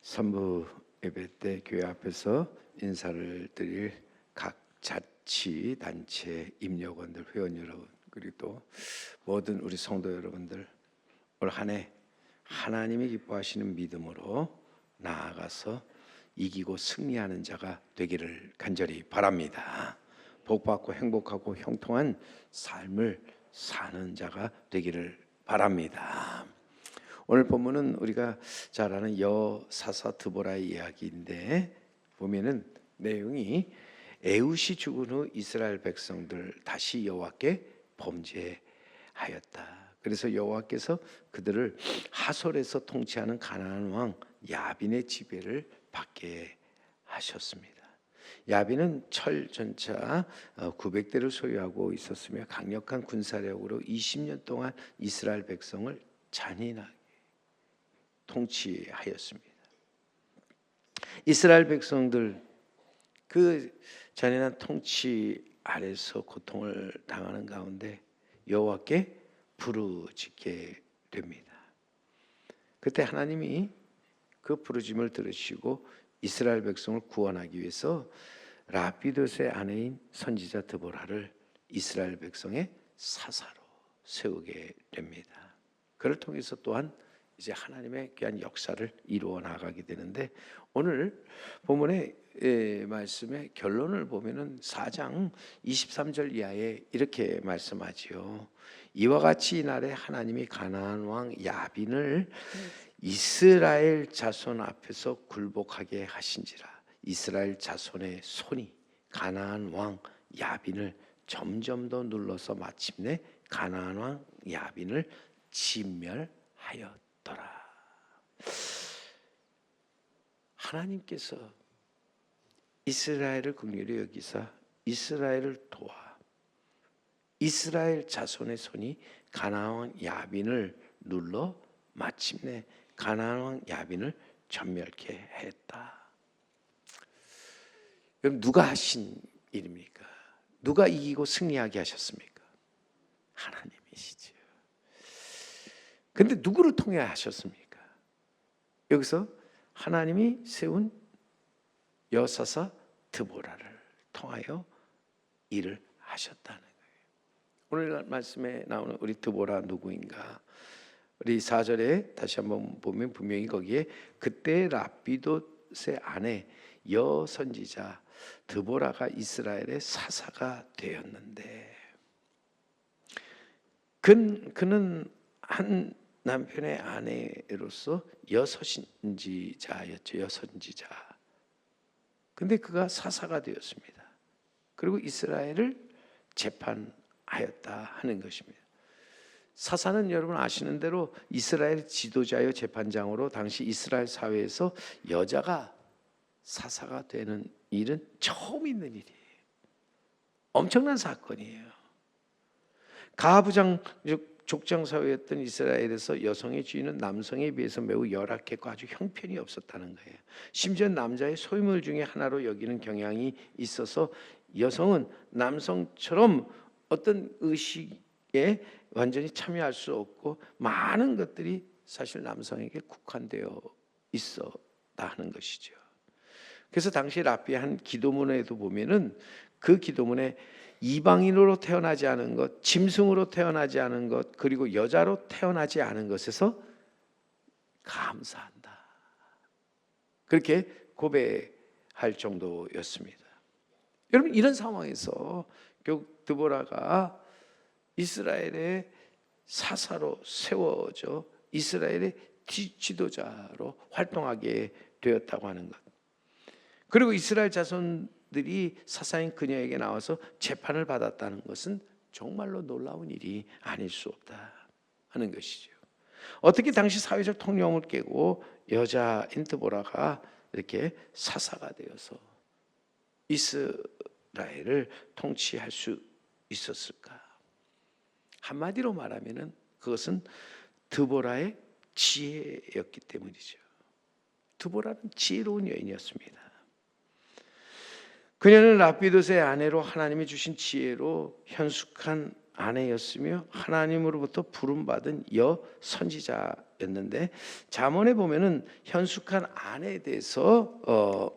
3부 예배 때 교회 앞에서 인사를 드릴 각 자치 단체 임력원들 회원 여러분, 그리고 또 모든 우리 성도 여러분들, 올 한 해 하나님이 기뻐하시는 믿음으로 나아가서 이기고 승리하는 자가 되기를 간절히 바랍니다. 복받고 행복하고 형통한 삶을 사는 자가 되기를 바랍니다. 오늘 본문은 우리가 잘 아는 여사사 드보라의 이야기인데, 보면은 내용이 에훗이 죽은 후 이스라엘 백성들 다시 여호와께 범죄하였다. 그래서 여호와께서 그들을 하솔에서 통치하는 가나안 왕 야빈의 지배를 받게 하셨습니다. 야빈은 철 전차 900대를 소유하고 있었으며 강력한 군사력으로 20년 동안 이스라엘 백성을 잔인하게 통치하였습니다. 이스라엘 백성들 그 잔인한 통치 아래서 고통을 당하는 가운데 여호와께 부르짖게 됩니다. 그때 하나님이 그 부르짖음을 들으시고 이스라엘 백성을 구원하기 위해서 라피돗의 아내인 선지자 드보라를 이스라엘 백성의 사사로 세우게 됩니다. 그를 통해서 또한 이제 하나님의 귀한 역사를 이루어 나가게 되는데, 오늘 본문의 말씀의 결론을 보면은 4장 23절 이하에 이렇게 말씀하지요. 이와 같이 이날에 하나님이 가나안 왕 야빈을 이스라엘 자손 앞에서 굴복하게 하신지라. 이스라엘 자손의 손이 가나안 왕 야빈을 점점 더 눌러서 마침내 가나안 왕 야빈을 진멸하였더라. 하나님께서 이스라엘을 긍휼히 여기사 이스라엘을 도와 이스라엘 자손의 손이 가나안 왕 야빈을 눌러 마침내 가나안 왕 야빈을 전멸케 했다. 그럼 누가 하신 일입니까? 누가 이기고 승리하게 하셨습니까? 하나님이시죠. 근데 누구를 통해 하셨습니까? 여기서 하나님이 세운 여사사 드보라를 통하여 일을 하셨다는 거예요. 오늘 말씀에 나오는 우리 드보라 누구인가? 우리 4절에 다시 한번 보면 분명히 거기에 그때 라피돗의 아내 여선지자 드보라가 이스라엘의 사사가 되었는데, 그는 한 남편의 아내로서 여선지자였죠. 여선지자. 근데 그가 사사가 되었습니다. 그리고 이스라엘을 재판하였다 하는 것입니다. 사사는 여러분 아시는 대로 이스라엘 지도자여 재판장으로 당시 이스라엘 사회에서 여자가 사사가 되는 일은 처음 있는 일이에요. 엄청난 사건이에요. 가부장 족장 사회였던 이스라엘에서 여성의 지위는 남성에 비해서 매우 열악했고 아주 형편이 없었다는 거예요. 심지어 남자의 소유물 중에 하나로 여기는 경향이 있어서 여성은 남성처럼 어떤 의식에 완전히 참여할 수 없고 많은 것들이 사실 남성에게 국한되어 있었다 하는 것이죠. 그래서 당시 라피의 한 기도문에도 보면은 그 기도문에 이방인으로 태어나지 않은 것, 짐승으로 태어나지 않은 것, 그리고 여자로 태어나지 않은 것에서 감사한다. 그렇게 고백할 정도였습니다. 여러분, 이런 상황에서 결국 드보라가 이스라엘의 사사로 세워져 이스라엘의 지도자로 활동하게 되었다고 하는 것. 그리고 이스라엘 자손들이 사사인 그녀에게 나와서 재판을 받았다는 것은 정말로 놀라운 일이 아닐 수 없다 하는 것이죠. 어떻게 당시 사회적 통념을 깨고 여자인 드보라가 이렇게 사사가 되어서 이스라엘을 통치할 수 있었을까? 한마디로 말하면은 그것은 드보라의 지혜였기 때문이죠. 드보라는 지혜로운 여인이었습니다. 그녀는 라피돗의 아내로 하나님이 주신 지혜로 현숙한 아내였으며 하나님으로부터 부름받은 여선지자였는데, 잠언에 보면은 현숙한 아내에 대해서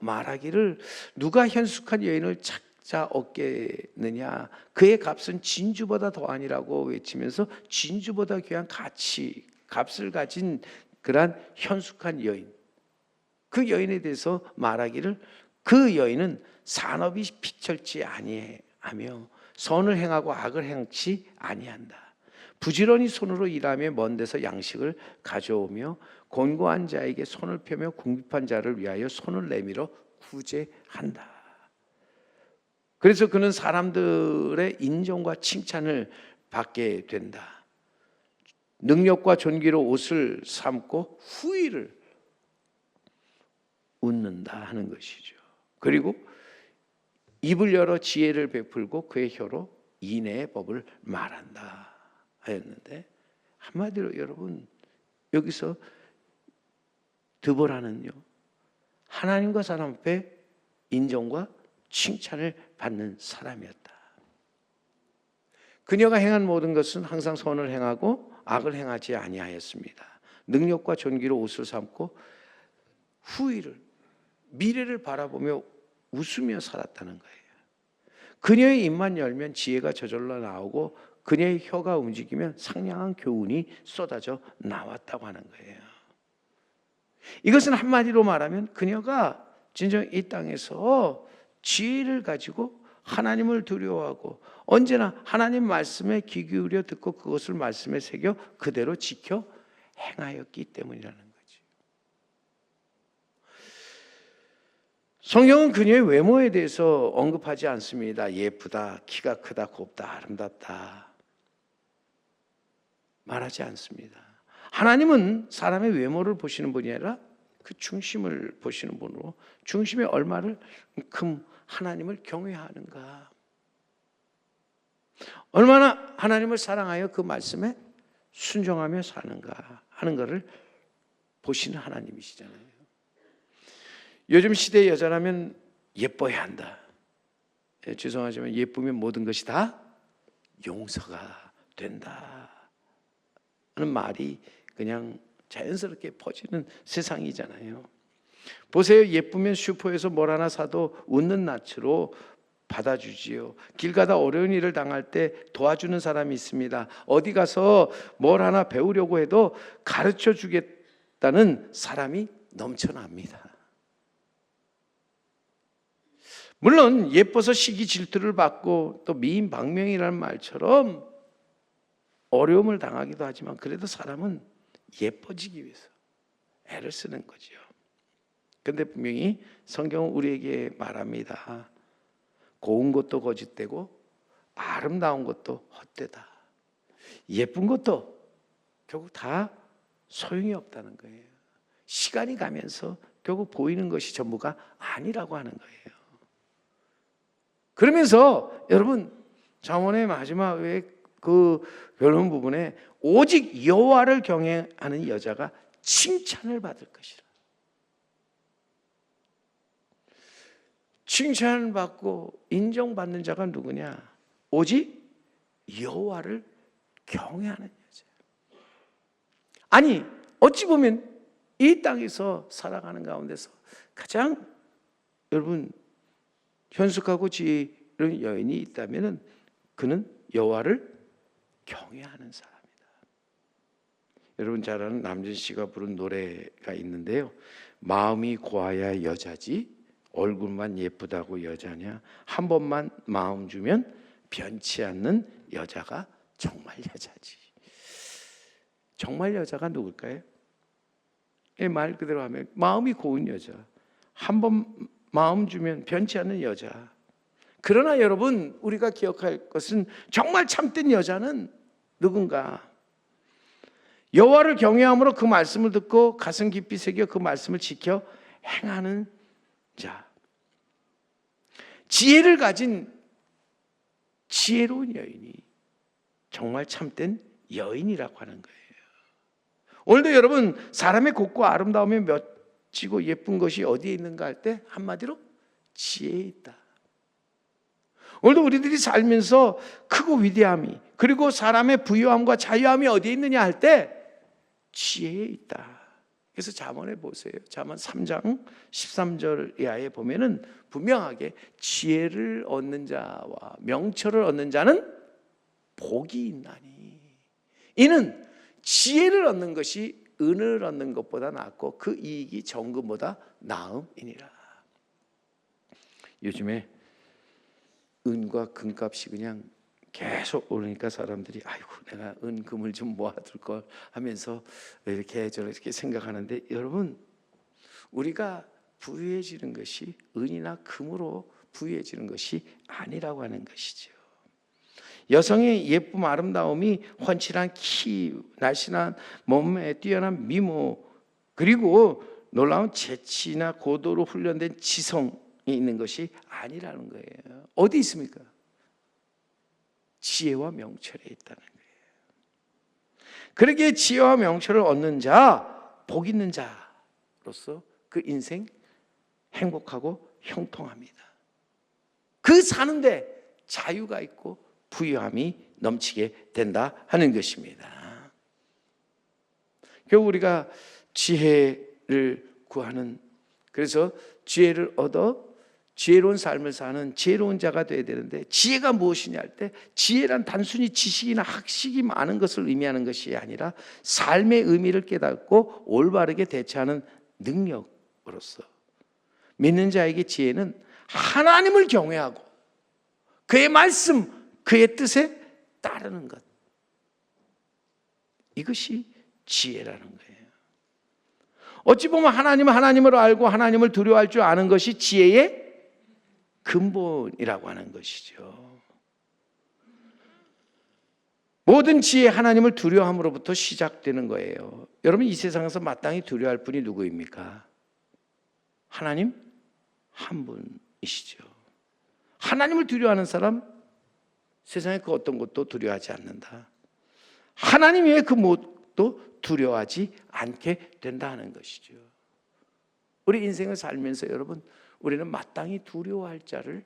말하기를, 누가 현숙한 여인을 찾아 얻겠느냐, 그의 값은 진주보다 더하니라고 외치면서 진주보다 귀한 값을 가진 그러한 현숙한 여인, 그 여인에 대해서 말하기를, 그 여인은 산업이 피철지 아니하며 선을 행하고 악을 행치 아니한다. 부지런히 손으로 일하며 먼 데서 양식을 가져오며 곤고한 자에게 손을 펴며 궁핍한 자를 위하여 손을 내밀어 구제한다. 그래서 그는 사람들의 인정과 칭찬을 받게 된다. 능력과 존귀로 옷을 삼고 후의를 웃는다 하는 것이죠. 그리고 입을 열어 지혜를 베풀고 그의 혀로 인애의 법을 말한다 하였는데, 한마디로 여러분, 여기서 드보라는요, 하나님과 사람 앞에 인정과 칭찬을 받는 사람이었다. 그녀가 행한 모든 것은 항상 선을 행하고 악을 행하지 아니하였습니다. 능력과 존귀로 옷을 삼고 후의를, 미래를 바라보며 웃으며 살았다는 거예요. 그녀의 입만 열면 지혜가 저절로 나오고 그녀의 혀가 움직이면 상냥한 교훈이 쏟아져 나왔다고 하는 거예요. 이것은 한마디로 말하면 그녀가 진정 이 땅에서 지혜를 가지고 하나님을 두려워하고 언제나 하나님 말씀에 귀 기울여 듣고 그것을 말씀에 새겨 그대로 지켜 행하였기 때문이라는 거지. 성경은 그녀의 외모에 대해서 언급하지 않습니다. 예쁘다, 키가 크다, 곱다, 아름답다 말하지 않습니다. 하나님은 사람의 외모를 보시는 분이 아니라 그 중심을 보시는 분으로, 중심에 얼마만큼 하나님을 경외하는가, 얼마나 하나님을 사랑하여 그 말씀에 순종하며 사는가 하는 것을 보시는 하나님이시잖아요. 요즘 시대의 여자라면 예뻐야 한다. 죄송하지만 예쁘면 모든 것이 다 용서가 된다 하는 말이 그냥 자연스럽게 퍼지는 세상이잖아요. 보세요. 예쁘면 슈퍼에서 뭘 하나 사도 웃는 낯으로 받아주지요. 길 가다 어려운 일을 당할 때 도와주는 사람이 있습니다. 어디 가서 뭘 하나 배우려고 해도 가르쳐 주겠다는 사람이 넘쳐납니다. 물론 예뻐서 시기 질투를 받고 또 미인 방명이라는 말처럼 어려움을 당하기도 하지만, 그래도 사람은 예뻐지기 위해서 애를 쓰는 거죠. 그런데 분명히 성경은 우리에게 말합니다. 고운 것도 거짓되고 아름다운 것도 헛되다. 예쁜 것도 결국 다 소용이 없다는 거예요. 시간이 가면서 결국 보이는 것이 전부가 아니라고 하는 거예요. 그러면서 여러분, 잠언의 마지막에 그 결론 부분에 오직 여호와를 경외하는 여자가 칭찬을 받을 것이라. 칭찬을 받고 인정받는 자가 누구냐? 오직 여호와를 경외하는 여자. 아니, 어찌 보면 이 땅에서 살아가는 가운데서 가장 여러분 현숙하고 지혜로운 여인이 있다면 그는 여호와를 경외하는 사람이다. 여러분 잘 아는 남진 씨가 부른 노래가 있는데요. 마음이 고와야 여자지 얼굴만 예쁘다고 여자냐, 한 번만 마음 주면 변치 않는 여자가 정말 여자지. 정말 여자가 누굴까요? 말 그대로 하면 마음이 고운 여자, 한 번 마음 주면 변치 않는 여자. 그러나 여러분, 우리가 기억할 것은 정말 참된 여자는 누군가? 여호와를 경외함으로 그 말씀을 듣고 가슴 깊이 새겨 그 말씀을 지켜 행하는 자, 지혜를 가진 지혜로운 여인이 정말 참된 여인이라고 하는 거예요. 오늘도 여러분, 사람의 곱고 아름다움에 멋지고 예쁜 것이 어디에 있는가 할 때 한마디로 지혜에 있다. 오늘도 우리들이 살면서 크고 위대함이, 그리고 사람의 부유함과 자유함이 어디에 있느냐 할 때 지혜에 있다. 그래서 잠언에 보세요. 잠언 3장 13절 이하에 보면은 분명하게 지혜를 얻는 자와 명철을 얻는 자는 복이 있나니, 이는 지혜를 얻는 것이 은을 얻는 것보다 낫고 그 이익이 정금보다 나음이니라. 요즘에 은과 금값이 그냥 계속 오르니까 사람들이 아이고 내가 은 금을 좀 모아둘 걸 하면서 이렇게 저렇게 생각하는데, 여러분, 우리가 부유해지는 것이 은이나 금으로 부유해지는 것이 아니라고 하는 것이죠. 여성의 예쁨 아름다움이 훤칠한 키, 날씬한 몸에 뛰어난 미모, 그리고 놀라운 재치나 고도로 훈련된 지성이 있는 것이 아니라는 거예요. 어디 있습니까? 지혜와 명철에 있다는 거예요. 그러기에 지혜와 명철을 얻는 자, 복 있는 자로서 그 인생 행복하고 형통합니다. 그 사는데 자유가 있고 부유함이 넘치게 된다 하는 것입니다. 결국 우리가 지혜를 구하는, 그래서 지혜를 얻어 지혜로운 삶을 사는 지혜로운 자가 되어야 되는데, 지혜가 무엇이냐 할 때 지혜란 단순히 지식이나 학식이 많은 것을 의미하는 것이 아니라 삶의 의미를 깨닫고 올바르게 대처하는 능력으로서, 믿는 자에게 지혜는 하나님을 경외하고 그의 말씀, 그의 뜻에 따르는 것, 이것이 지혜라는 거예요. 어찌 보면 하나님을 알고 하나님을 두려워할 줄 아는 것이 지혜의 근본이라고 하는 것이죠. 모든 지혜, 하나님을 두려워함으로부터 시작되는 거예요. 여러분, 이 세상에서 마땅히 두려워할 분이 누구입니까? 하나님 한 분이시죠. 하나님을 두려워하는 사람, 세상의 그 어떤 것도 두려워하지 않는다. 하나님 외에 그 무엇도 두려워하지 않게 된다 하는 것이죠. 우리 인생을 살면서 여러분, 우리는 마땅히 두려워할 자를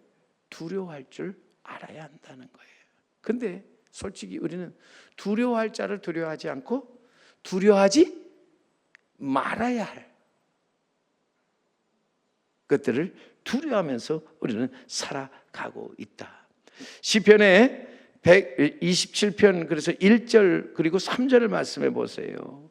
두려워할 줄 알아야 한다는 거예요. 근데 솔직히 우리는 두려워할 자를 두려워하지 않고 두려워하지 말아야 할 것들을 두려워하면서 우리는 살아가고 있다. 시편의 127편 그래서 1절 그리고 3절을 말씀해 보세요.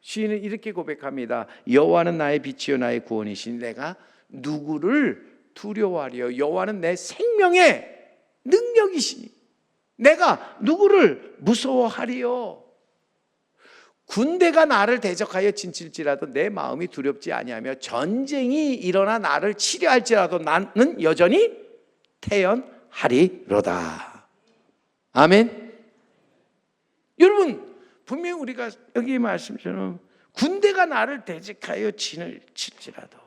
시인은 이렇게 고백합니다. 여호와는 나의 빛이요 나의 구원이시니 내가 누구를 두려워하리요. 여호와는 내 생명의 능력이시니 내가 누구를 무서워하리요. 군대가 나를 대적하여 진칠지라도 내 마음이 두렵지 아니하며 전쟁이 일어나 나를 치려할지라도 나는 여전히 태연하리로다. 아멘. 여러분, 분명히 우리가 여기 말씀처럼 군대가 나를 대적하여 진을 칠지라도,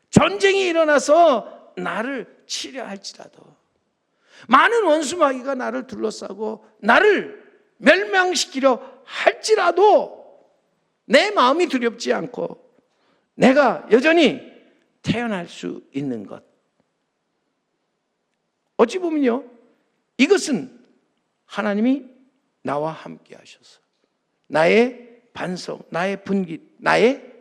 전쟁이 일어나서 나를 치려 할지라도, 많은 원수마귀가 나를 둘러싸고 나를 멸망시키려 할지라도 내 마음이 두렵지 않고 내가 여전히 태어날 수 있는 것, 어찌 보면요, 이것은 하나님이 나와 함께 하셔서 나의 반석, 나의 분깃, 나의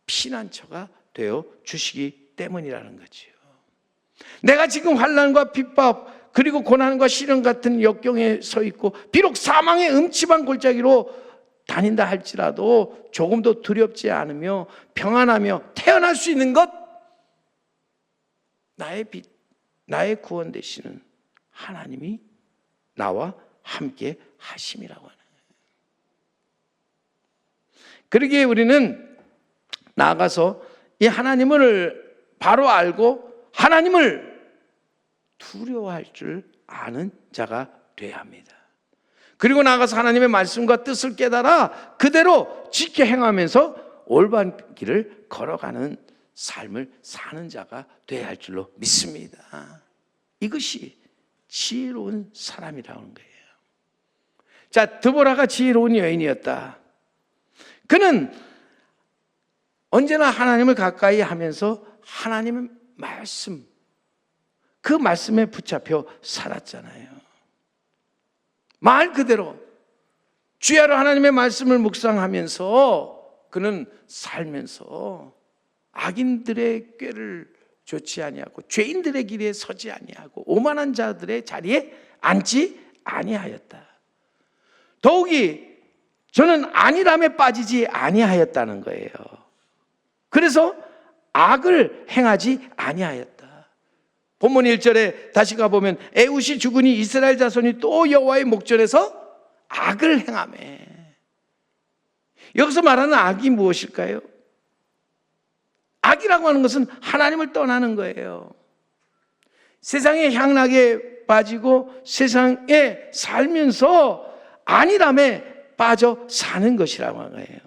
피난처가 되어 주시기 때문이라는 거지요. 내가 지금 환난과 핍박 그리고 고난과 시련 같은 역경에 서 있고 비록 사망의 음침한 골짜기로 다닌다 할지라도 조금도 두렵지 않으며 평안하며 태어날 수 있는 것, 나의 빛, 나의 구원 되시는 하나님이 나와 함께 하심이라고 하는 거예요. 그러기에 우리는 나아가서 이 하나님을 바로 알고 하나님을 두려워할 줄 아는 자가 되어야 합니다. 그리고 나아가서 하나님의 말씀과 뜻을 깨달아 그대로 지켜 행하면서 올바른 길을 걸어가는 삶을 사는 자가 되어야 할 줄로 믿습니다. 이것이 지혜로운 사람이라는 거예요. 자, 드보라가 지혜로운 여인이었다. 그는 언제나 하나님을 가까이 하면서 하나님의 말씀, 그 말씀에 붙잡혀 살았잖아요. 말 그대로 주야로 하나님의 말씀을 묵상하면서 그는 살면서 악인들의 꾀를 좋지 아니하고 죄인들의 길에 서지 아니하고 오만한 자들의 자리에 앉지 아니하였다. 더욱이 저는 안일함에 빠지지 아니하였다는 거예요. 그래서 악을 행하지 아니하였다. 본문 1절에 다시 가보면 에훗이 죽으니 이스라엘 자손이 또 여호와의 목전에서 악을 행하매. 여기서 말하는 악이 무엇일까요? 악이라고 하는 것은 하나님을 떠나는 거예요. 세상의 향락에 빠지고 세상에 살면서 안일함에 빠져 사는 것이라고 하는 거예요.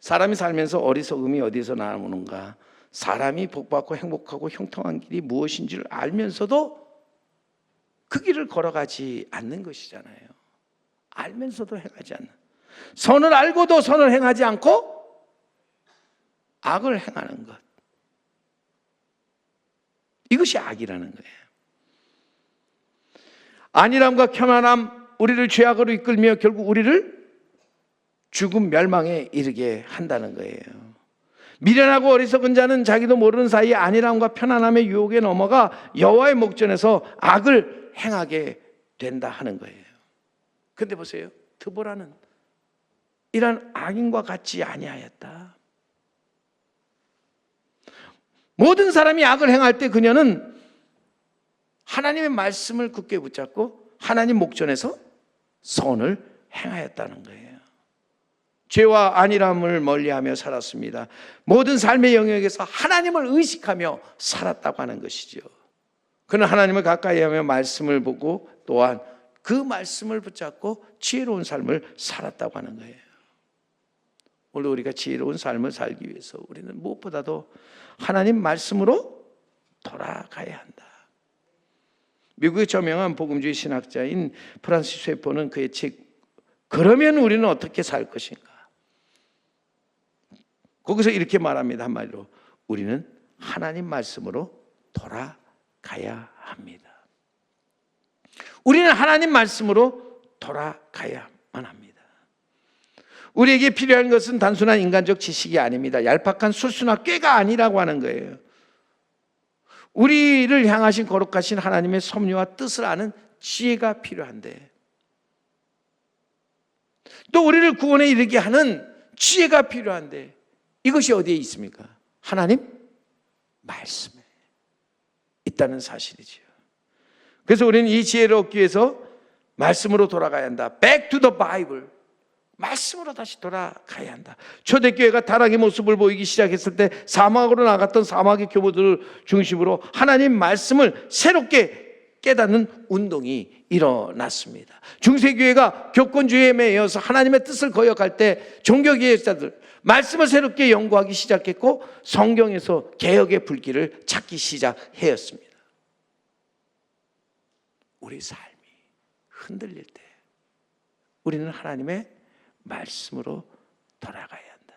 사람이 살면서 어리석음이 어디서 나오는가? 사람이 복받고 행복하고 형통한 길이 무엇인지를 알면서도 그 길을 걸어가지 않는 것이잖아요. 알면서도 행하지 않는, 선을 알고도 선을 행하지 않고 악을 행하는 것, 이것이 악이라는 거예요. 안일함과 편안함, 우리를 죄악으로 이끌며 결국 우리를 죽음 멸망에 이르게 한다는 거예요. 미련하고 어리석은 자는 자기도 모르는 사이에 안일함과 편안함의 유혹에 넘어가 여호와의 목전에서 악을 행하게 된다 하는 거예요. 근데 보세요, 드보라는 이런 악인과 같지 아니하였다. 모든 사람이 악을 행할 때 그녀는 하나님의 말씀을 굳게 붙잡고 하나님 목전에서 선을 행하였다는 거예요. 죄와 안일함을 멀리하며 살았습니다. 모든 삶의 영역에서 하나님을 의식하며 살았다고 하는 것이죠. 그는 하나님을 가까이 하며 말씀을 보고 또한 그 말씀을 붙잡고 지혜로운 삶을 살았다고 하는 거예요. 오늘 우리가 지혜로운 삶을 살기 위해서 우리는 무엇보다도 하나님 말씀으로 돌아가야 한다. 미국의 저명한 복음주의 신학자인 프란시스 셰퍼는 그의 책 그러면 우리는 어떻게 살 것인가? 거기서 이렇게 말합니다. 한마디로 우리는 하나님 말씀으로 돌아가야 합니다. 우리는 하나님 말씀으로 돌아가야만 합니다. 우리에게 필요한 것은 단순한 인간적 지식이 아닙니다. 얄팍한 술수나 꾀가 아니라고 하는 거예요. 우리를 향하신 거룩하신 하나님의 섭리와 뜻을 아는 지혜가 필요한데, 또 우리를 구원에 이르게 하는 지혜가 필요한데, 이것이 어디에 있습니까? 하나님 말씀에 있다는 사실이지요. 그래서 우리는 이 지혜를 얻기 위해서 말씀으로 돌아가야 한다. Back to the Bible. 말씀으로 다시 돌아가야 한다. 초대교회가 타락의 모습을 보이기 시작했을 때 사막으로 나갔던 사막의 교부들을 중심으로 하나님 말씀을 새롭게 깨닫는 운동이 일어났습니다. 중세교회가 교권주의에 매여서 하나님의 뜻을 거역할 때 종교개혁자들 말씀을 새롭게 연구하기 시작했고 성경에서 개혁의 불길을 찾기 시작하였습니다. 우리 삶이 흔들릴 때 우리는 하나님의 말씀으로 돌아가야 한다.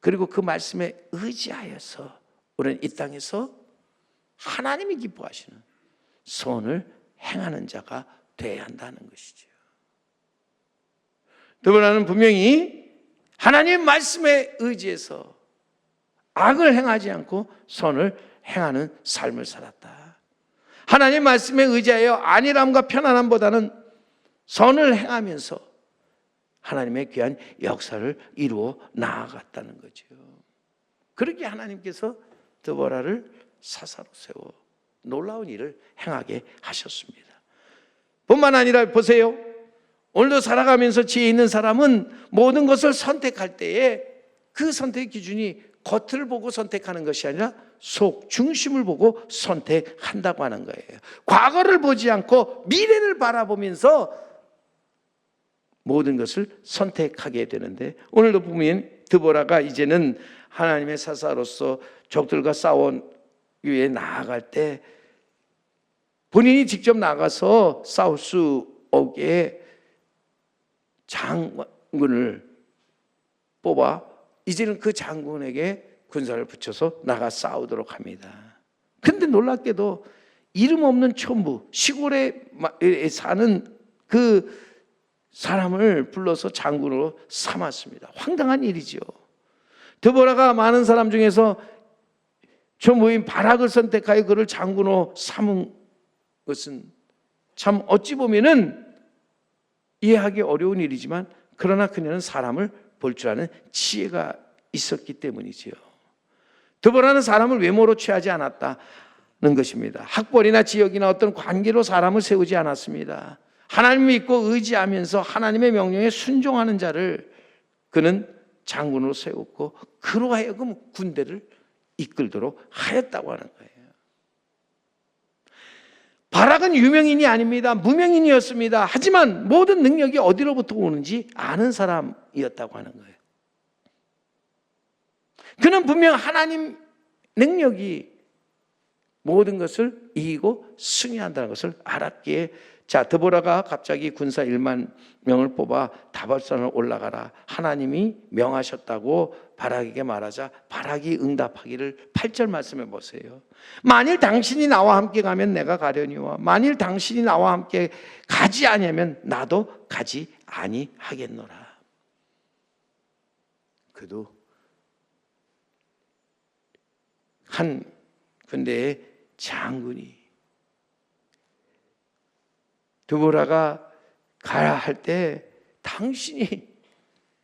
그리고 그 말씀에 의지하여서 우리는 이 땅에서 하나님이 기뻐하시는 선을 행하는 자가 되어야 한다는 것이죠. 드보라는 분명히 하나님의 말씀에 의지해서 악을 행하지 않고 선을 행하는 삶을 살았다. 하나님 말씀에 의지하여 안일함과 편안함보다는 선을 행하면서 하나님의 귀한 역사를 이루어 나아갔다는 거죠. 그렇게 하나님께서 드보라를 사사로 세워 놀라운 일을 행하게 하셨습니다. 뿐만 아니라 보세요. 오늘도 살아가면서 지혜 있는 사람은 모든 것을 선택할 때에 그 선택의 기준이 겉을 보고 선택하는 것이 아니라 속 중심을 보고 선택한다고 하는 거예요. 과거를 보지 않고 미래를 바라보면서 모든 것을 선택하게 되는데, 오늘도 보면 드보라가 이제는 하나님의 사사로서 적들과 싸우기 위해 나아갈 때 본인이 직접 나가서 싸울 수 없게 장군을 뽑아 이제는 그 장군에게 군사를 붙여서 나가 싸우도록 합니다. 근데 놀랍게도 이름 없는 촌부, 시골에 사는 그 사람을 불러서 장군으로 삼았습니다. 황당한 일이죠. 드보라가 많은 사람 중에서 촌부인 바락을 선택하여 그를 장군으로 삼은 것은 참 어찌 보면은 이해하기 어려운 일이지만, 그러나 그녀는 사람을 볼 줄 아는 지혜가 있었기 때문이지요. 드보라는 사람을 외모로 취하지 않았다는 것입니다. 학벌이나 지역이나 어떤 관계로 사람을 세우지 않았습니다. 하나님을 믿고 의지하면서 하나님의 명령에 순종하는 자를 그는 장군으로 세웠고, 그로 하여금 군대를 이끌도록 하였다고 하는 거예요. 바락은 유명인이 아닙니다. 무명인이었습니다. 하지만 모든 능력이 어디로부터 오는지 아는 사람이었다고 하는 거예요. 그는 분명 하나님 능력이 모든 것을 이기고 승리한다는 것을 알았기에, 자, 드보라가 갑자기 군사 1만 명을 뽑아 다발산을 올라가라, 하나님이 명하셨다고 바락에게 말하자 바락이 응답하기를 8절 말씀해 보세요. 만일 당신이 나와 함께 가면 내가 가려니와 만일 당신이 나와 함께 가지 아니하면 나도 가지 아니하겠노라. 그도 한 군대의 장군이 드보라가 가야 할 때 당신이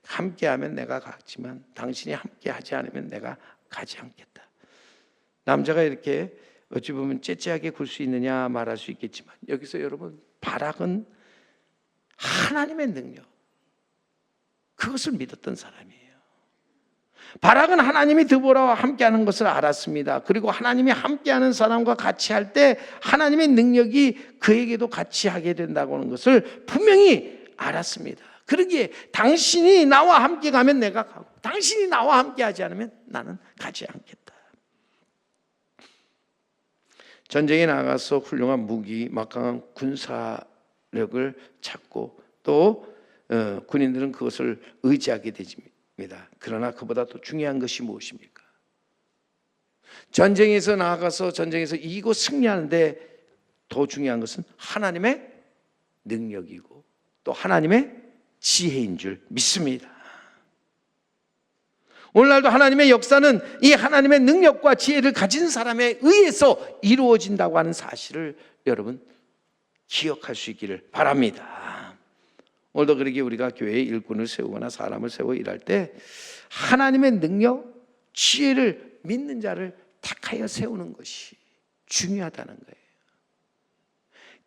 함께하면 내가 가지만 당신이 함께하지 않으면 내가 가지 않겠다. 남자가 이렇게 어찌 보면 째째하게 굴 수 있느냐 말할 수 있겠지만, 여기서 여러분, 바락은 하나님의 능력, 그것을 믿었던 사람이에요. 바락은 하나님이 드보라와 함께하는 것을 알았습니다. 그리고 하나님이 함께하는 사람과 같이 할 때 하나님의 능력이 그에게도 같이 하게 된다고 하는 것을 분명히 알았습니다. 그러기에 당신이 나와 함께 가면 내가 가고 당신이 나와 함께 하지 않으면 나는 가지 않겠다. 전쟁에 나가서 훌륭한 무기, 막강한 군사력을 찾고 또 군인들은 그것을 의지하게 됩니다. 그러나 그보다 더 중요한 것이 무엇입니까? 전쟁에서 나아가서 전쟁에서 이기고 승리하는데 더 중요한 것은 하나님의 능력이고 또 하나님의 지혜인 줄 믿습니다. 오늘날도 하나님의 역사는 이 하나님의 능력과 지혜를 가진 사람에 의해서 이루어진다고 하는 사실을 여러분 기억할 수 있기를 바랍니다. 오늘도 그러기에 우리가 교회에 일꾼을 세우거나 사람을 세워 일할 때 하나님의 능력, 지혜를 믿는 자를 택하여 세우는 것이 중요하다는 거예요.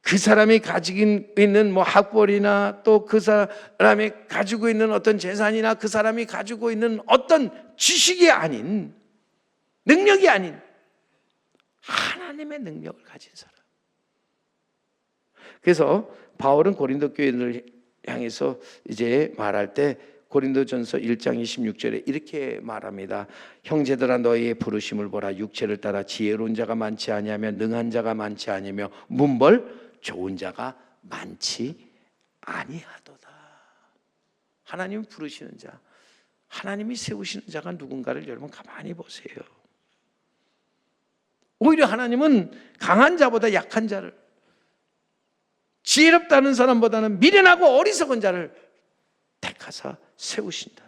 그 사람이 가지고 있는 학벌이나 또 그 사람이 가지고 있는 어떤 재산이나 그 사람이 가지고 있는 어떤 지식이 아닌, 능력이 아닌 하나님의 능력을 가진 사람. 그래서 바울은 고린도 교회를 향해서 이제 말할 때 고린도전서 1장 26절에 이렇게 말합니다. 형제들아 너희의 부르심을 보라. 육체를 따라 지혜로운 자가 많지 아니하며 능한 자가 많지 아니하며 문벌 좋은 자가 많지 아니하도다. 하나님 부르시는 자, 하나님이 세우시는 자가 누군가를 여러분 가만히 보세요. 오히려 하나님은 강한 자보다 약한 자를, 지혜롭다는 사람보다는 미련하고 어리석은 자를 택하사 세우신다.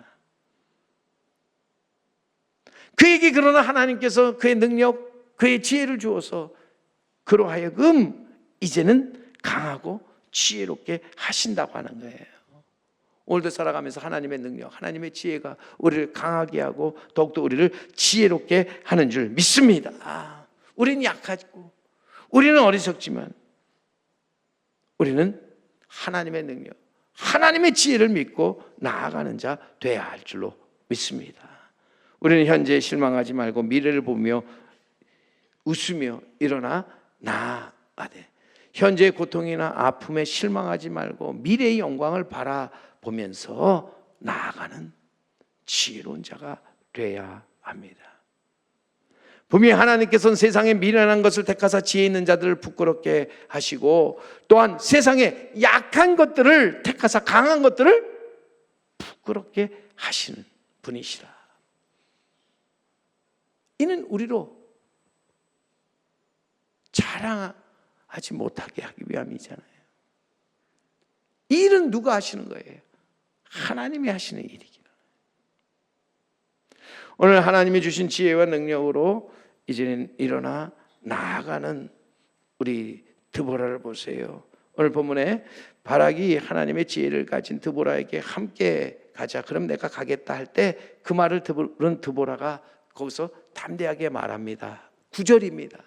그에게 그러나 하나님께서 그의 능력, 그의 지혜를 주어서 그로 하여금 이제는 강하고 지혜롭게 하신다고 하는 거예요. 오늘도 살아가면서 하나님의 능력, 하나님의 지혜가 우리를 강하게 하고 더욱더 우리를 지혜롭게 하는 줄 믿습니다. 우리는 약하고 우리는 어리석지만 우리는 하나님의 능력, 하나님의 지혜를 믿고 나아가는 자 되어야 할 줄로 믿습니다. 우리는 현재에 실망하지 말고 미래를 보며 웃으며 일어나 나아가되, 현재의 고통이나 아픔에 실망하지 말고 미래의 영광을 바라보면서 나아가는 지혜로운 자가 되어야 합니다. 분명히 하나님께서는 세상에 미련한 것을 택하사 지혜 있는 자들을 부끄럽게 하시고 또한 세상에 약한 것들을 택하사 강한 것들을 부끄럽게 하시는 분이시라. 이는 우리로 자랑하지 못하게 하기 위함이잖아요. 이 일은 누가 하시는 거예요? 하나님이 하시는 일이기는. 오늘 하나님이 주신 지혜와 능력으로 이제는 일어나 나아가는 우리 드보라를 보세요. 오늘 본문에 바락이 하나님의 지혜를 가진 드보라에게 함께 가자, 그럼 내가 가겠다 할 때 그 말을 들은 드보라가 거기서 담대하게 말합니다. 9절입니다.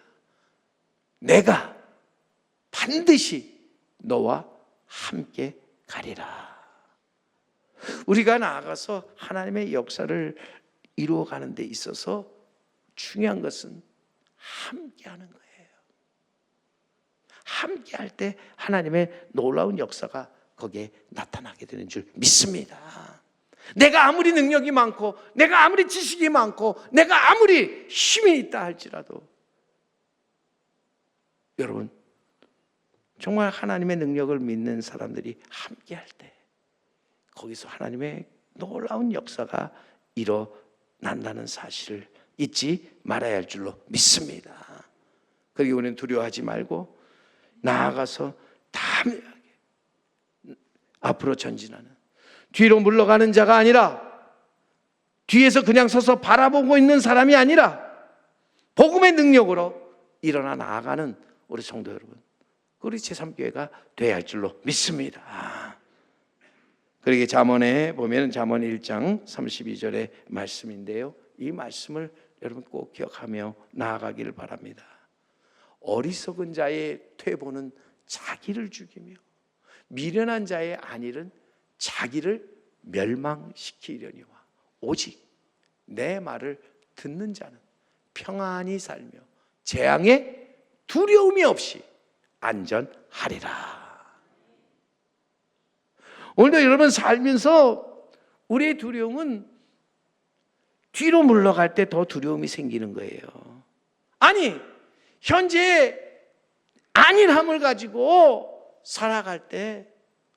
내가 반드시 너와 함께 가리라. 우리가 나아가서 하나님의 역사를 이루어가는 데 있어서 중요한 것은 함께하는 거예요. 함께할 때 하나님의 놀라운 역사가 거기에 나타나게 되는 줄 믿습니다. 내가 아무리 능력이 많고, 내가 아무리 지식이 많고, 내가 아무리 힘이 있다 할지라도 여러분, 정말 하나님의 능력을 믿는 사람들이 함께할 때 거기서 하나님의 놀라운 역사가 일어난다는 사실을 잊지 말아야 할 줄로 믿습니다. 그러기 우리는 두려워하지 말고 나아가서 담대하게 앞으로 전진하는, 뒤로 물러가는 자가 아니라, 뒤에서 그냥 서서 바라보고 있는 사람이 아니라 복음의 능력으로 일어나 나아가는 우리 성도 여러분, 우리 제3교회가 되어야 할 줄로 믿습니다. 그러게 잠언에 보면 잠언 1장 32절의 말씀인데요, 이 말씀을 여러분 꼭 기억하며 나아가기를 바랍니다. 어리석은 자의 퇴보는 자기를 죽이며 미련한 자의 안일은 자기를 멸망시키려니와 오직 내 말을 듣는 자는 평안히 살며 재앙에 두려움이 없이 안전하리라. 오늘도 여러분 살면서 우리의 두려움은 뒤로 물러갈 때 더 두려움이 생기는 거예요. 아니, 현재 안일함을 가지고 살아갈 때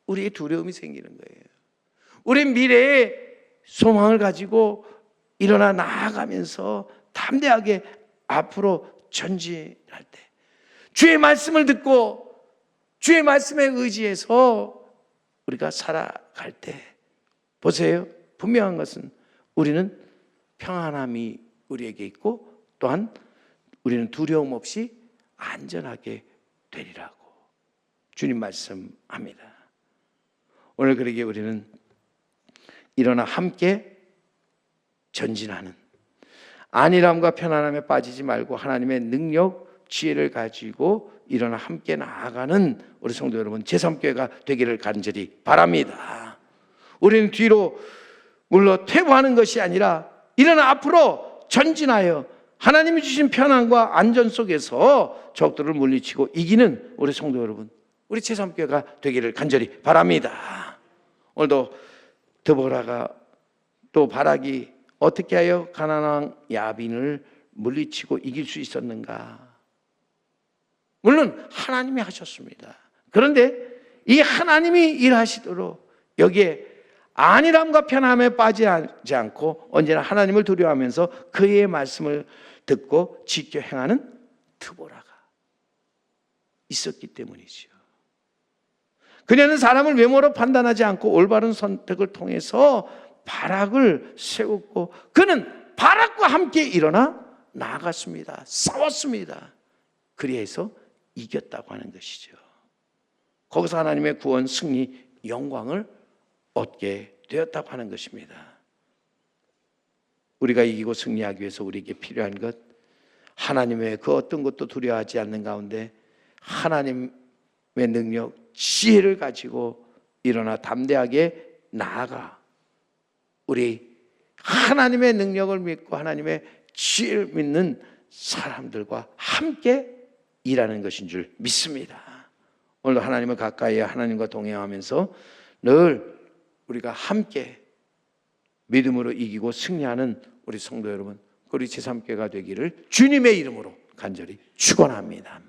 우리의 두려움이 생기는 거예요. 우리 미래의 소망을 가지고 일어나 나아가면서 담대하게 앞으로 전진할 때, 주의 말씀을 듣고 주의 말씀에 의지해서 우리가 살아갈 때 보세요, 분명한 것은 우리는 평안함이 우리에게 있고 또한 우리는 두려움 없이 안전하게 되리라고 주님 말씀합니다. 오늘 그러기에 우리는 일어나 함께 전진하는, 안일함과 편안함에 빠지지 말고 하나님의 능력, 지혜를 가지고 일어나 함께 나아가는 우리 성도 여러분, 제3교회가 되기를 간절히 바랍니다. 우리는 뒤로 물러 퇴보하는 것이 아니라 일어나 앞으로 전진하여 하나님이 주신 편안과 안전 속에서 적들을 물리치고 이기는 우리 성도 여러분, 우리 제3교회가 되기를 간절히 바랍니다. 오늘도 드보라가 또 바락이 어떻게 하여 가나안 왕 야빈을 물리치고 이길 수 있었는가? 물론 하나님이 하셨습니다. 그런데 이 하나님이 일하시도록 여기에 안일함과 편함에 빠지지 않고 언제나 하나님을 두려워하면서 그의 말씀을 듣고 지켜 행하는 드보라가 있었기 때문이죠. 그녀는 사람을 외모로 판단하지 않고 올바른 선택을 통해서 바락을 세웠고, 그는 바락과 함께 일어나 나아갔습니다. 싸웠습니다. 그리해서 이겼다고 하는 것이죠. 거기서 하나님의 구원, 승리, 영광을 얻게 되었다고 하는 것입니다. 우리가 이기고 승리하기 위해서 우리에게 필요한 것, 하나님의 그 어떤 것도 두려워하지 않는 가운데 하나님의 능력, 지혜를 가지고 일어나 담대하게 나아가 우리 하나님의 능력을 믿고 하나님의 지혜를 믿는 사람들과 함께 일하는 것인 줄 믿습니다. 오늘도 하나님을 가까이 하나님과 동행하면서 늘 우리가 함께 믿음으로 이기고 승리하는 우리 성도 여러분, 우리 제3교회가 되기를 주님의 이름으로 간절히 축원합니다.